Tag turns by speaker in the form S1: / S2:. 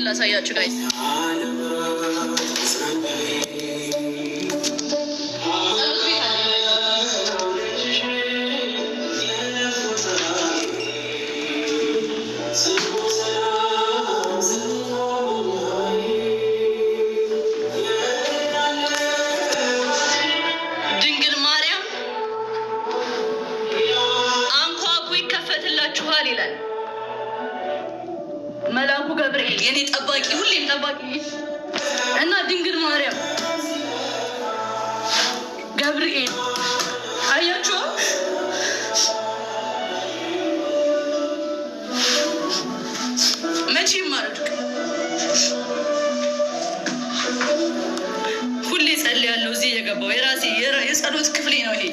S1: ቤቴን ላሳያችሁ ጋይስ። ድንግል ማርያም አንኳኩ ይከፈትላችኋል ይላል መልአኩ ገብርኤል፣ የኔ ጠባቂ፣ ሁሌም ጠባቂ እና ድንግል ማርያም ገብርኤል አያችሁ። መቼም ማለት ሁሌ ጸልያለሁ። እዚህ የገባው የራሴ የጸሎት ክፍሌ ነው ይሄ።